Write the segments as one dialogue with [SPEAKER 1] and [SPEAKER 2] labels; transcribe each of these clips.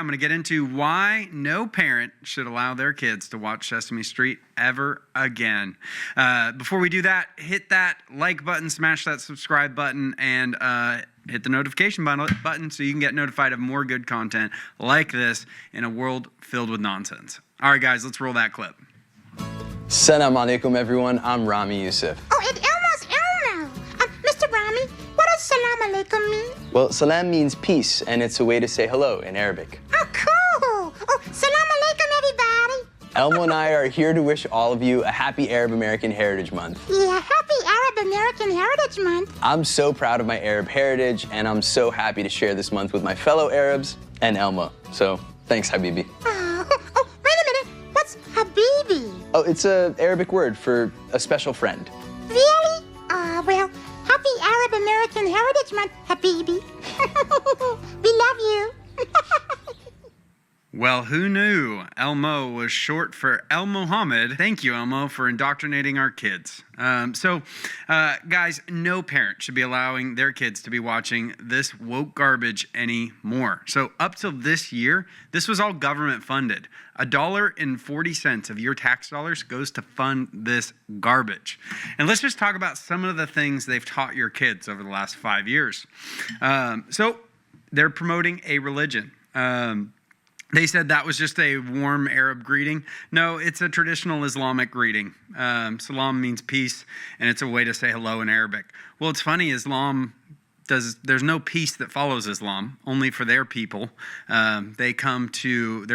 [SPEAKER 1] I'm going to get into why no parent should allow their kids to watch Sesame Street ever again. Before we do that, hit that like button, smash that subscribe button, and hit the notification button so you can get notified of more good content like this in a world filled with nonsense. All right, guys, let's roll that clip.
[SPEAKER 2] Salam alaikum, everyone. I'm Rami Youssef.
[SPEAKER 3] Oh, it Elmo. Mr. Rami, what does salam alaikum mean?
[SPEAKER 2] Well, salam means peace, and it's a way to say hello in Arabic.
[SPEAKER 3] Oh, cool. Oh, salam alaikum, everybody.
[SPEAKER 2] Elmo and I are here to wish all of you a happy Arab American Heritage Month.
[SPEAKER 3] Yeah, happy Arab American Heritage Month.
[SPEAKER 2] I'm so proud of my Arab heritage, and I'm so happy to share this month with my fellow Arabs and Elmo. So, thanks, Habibi.
[SPEAKER 3] Oh, wait a minute. What's Habibi?
[SPEAKER 2] Oh, it's an Arabic word for a special friend.
[SPEAKER 3] Really? Well, happy Arab American Heritage Month, Habibi. We love you.
[SPEAKER 1] Well, who knew Elmo was short for El Mohammed? Thank you, Elmo, for indoctrinating our kids. Guys, no parent should be allowing their kids to be watching this woke garbage anymore. So up till this year, this was all government funded. $1.40 of your tax dollars goes to fund this garbage. And let's just talk about some of the things they've taught your kids over the last 5 years. So they're promoting a religion. They said that was just a warm Arab greeting. No, it's a traditional Islamic greeting. Salam means peace, and it's a way to say hello in Arabic. Well, it's funny, there's no peace that follows Islam, only for their people. They're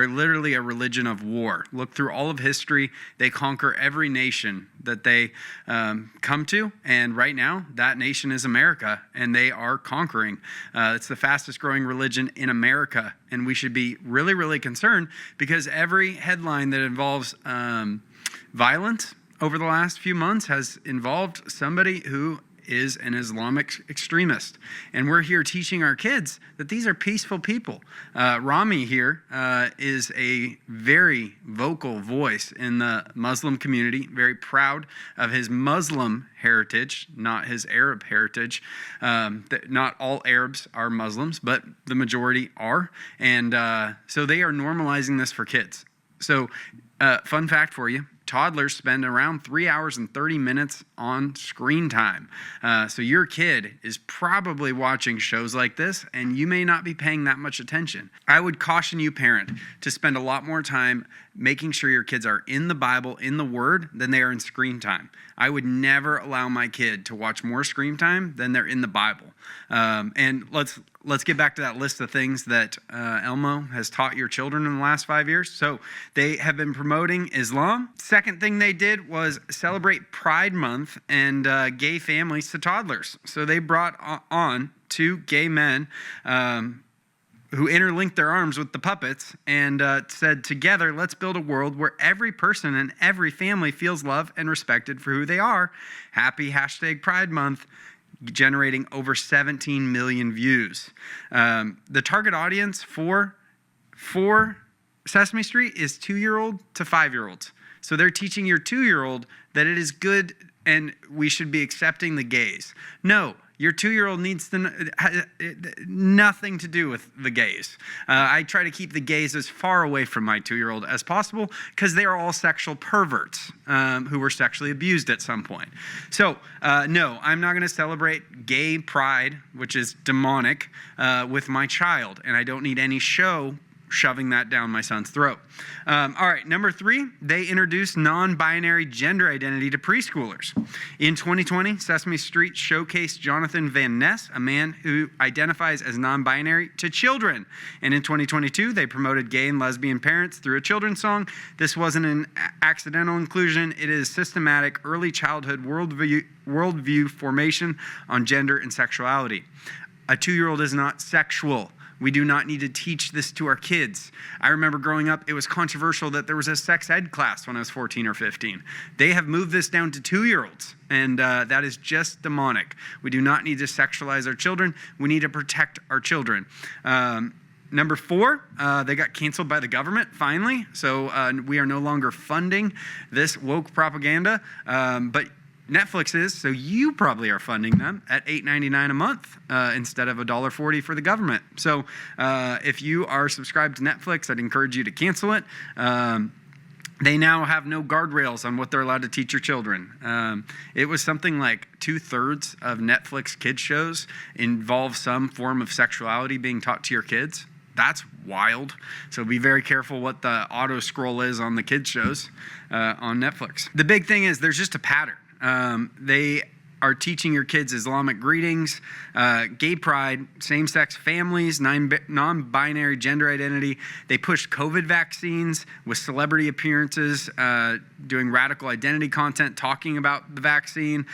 [SPEAKER 1] literally a religion of war. Look through all of history. They conquer every nation that they come to. And right now, that nation is America, and they are conquering. It's the fastest growing religion in America. And we should be really, really concerned because every headline that involves violence over the last few months has involved somebody who is an Islamic extremist. And we're here teaching our kids that these are peaceful people. Rami here is a very vocal voice in the Muslim community, very proud of his Muslim heritage, not his Arab heritage. Not all Arabs are Muslims, but the majority are. And so they are normalizing this for kids. So fun fact for you. Toddlers spend around 3 hours and 30 minutes on screen time. So your kid is probably watching shows like this, and you may not be paying that much attention. I would caution you, parent, to spend a lot more time making sure your kids are in the Bible, in the Word, than they are in screen time. I would never allow my kid to watch more screen time than they're in the Bible. And let's get back to that list of things that Elmo has taught your children in the last 5 years. So they have been promoting Islam. Second thing they did was celebrate Pride Month and gay families to toddlers. So they brought on 2 gay men who interlinked their arms with the puppets and said, together, let's build a world where every person and every family feels loved and respected for who they are. Happy #Pride Month, generating over 17 million views. The target audience for Sesame Street is 2-year-old to 5-year-olds. So they're teaching your 2-year-old that it is good and we should be accepting the gays. No. Your 2-year-old needs nothing to do with the gays. I try to keep the gays as far away from my 2-year-old as possible because they are all sexual perverts who were sexually abused at some point. So, no, I'm not going to celebrate gay pride, which is demonic, with my child. And I don't need any show shoving that down my son's throat. All right, number 3, they introduced non-binary gender identity to preschoolers. In 2020, Sesame Street showcased Jonathan Van Ness, a man who identifies as non-binary, to children. And in 2022, they promoted gay and lesbian parents through a children's song. This wasn't an accidental inclusion. It is systematic early childhood worldview formation on gender and sexuality. A 2-year-old is not sexual. We do not need to teach this to our kids. I remember growing up, it was controversial that there was a sex ed class when I was 14 or 15. They have moved this down to 2-year-olds, and that is just demonic. We do not need to sexualize our children. We need to protect our children. Number 4, they got canceled by the government, finally. So we are no longer funding this woke propaganda. But Netflix is, so you probably are funding them at $8.99 a month instead of $1.40 for the government. So if you are subscribed to Netflix, I'd encourage you to cancel it. They now have no guardrails on what they're allowed to teach your children. It was something like 2/3 of Netflix kids shows involve some form of sexuality being taught to your kids. That's wild. So be very careful what the auto scroll is on the kids shows on Netflix. The big thing is there's just a pattern. They are teaching your kids Islamic greetings, gay pride, same-sex families, non-binary gender identity. They push COVID vaccines with celebrity appearances, doing radical identity content, talking about the vaccine.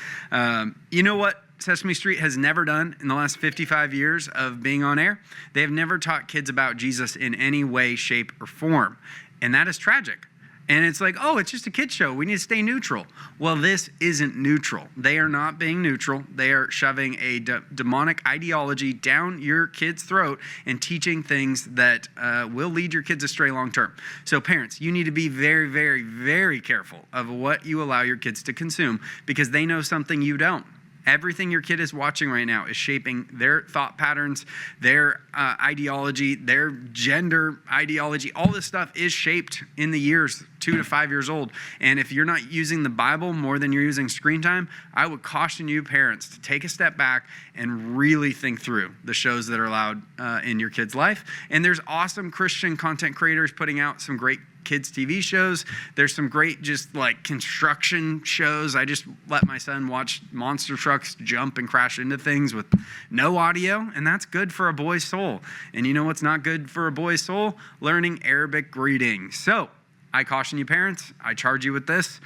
[SPEAKER 1] You know what Sesame Street has never done in the last 55 years of being on air? They have never taught kids about Jesus in any way, shape, or form. And that is tragic. And it's like, oh, it's just a kid's show. We need to stay neutral. Well, this isn't neutral. They are not being neutral. They are shoving a demonic ideology down your kid's throat and teaching things that will lead your kids astray long term. So parents, you need to be very, very, very careful of what you allow your kids to consume because they know something you don't. Everything your kid is watching right now is shaping their thought patterns, their ideology, their gender ideology. All this stuff is shaped in the years 2 to 5 years old. And if you're not using the Bible more than you're using screen time, I would caution you parents to take a step back and really think through the shows that are allowed in your kid's life. And there's awesome Christian content creators putting out some great kids TV shows. There's some great just like construction shows. I just let my son watch monster trucks jump and crash into things with no audio, and that's good for a boy's soul. And you know what's not good for a boy's soul? Learning Arabic greetings. So I caution you parents, I charge you with this.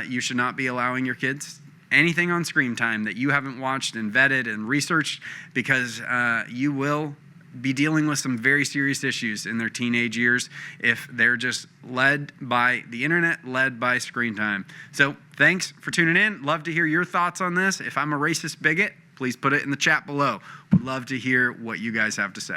[SPEAKER 1] You should not be allowing your kids anything on screen time that you haven't watched and vetted and researched because you will be dealing with some very serious issues in their teenage years if they're just led by the internet, led by screen time. So thanks for tuning in. Love to hear your thoughts on this. If I'm a racist bigot, please put it in the chat below. Would love to hear what you guys have to say.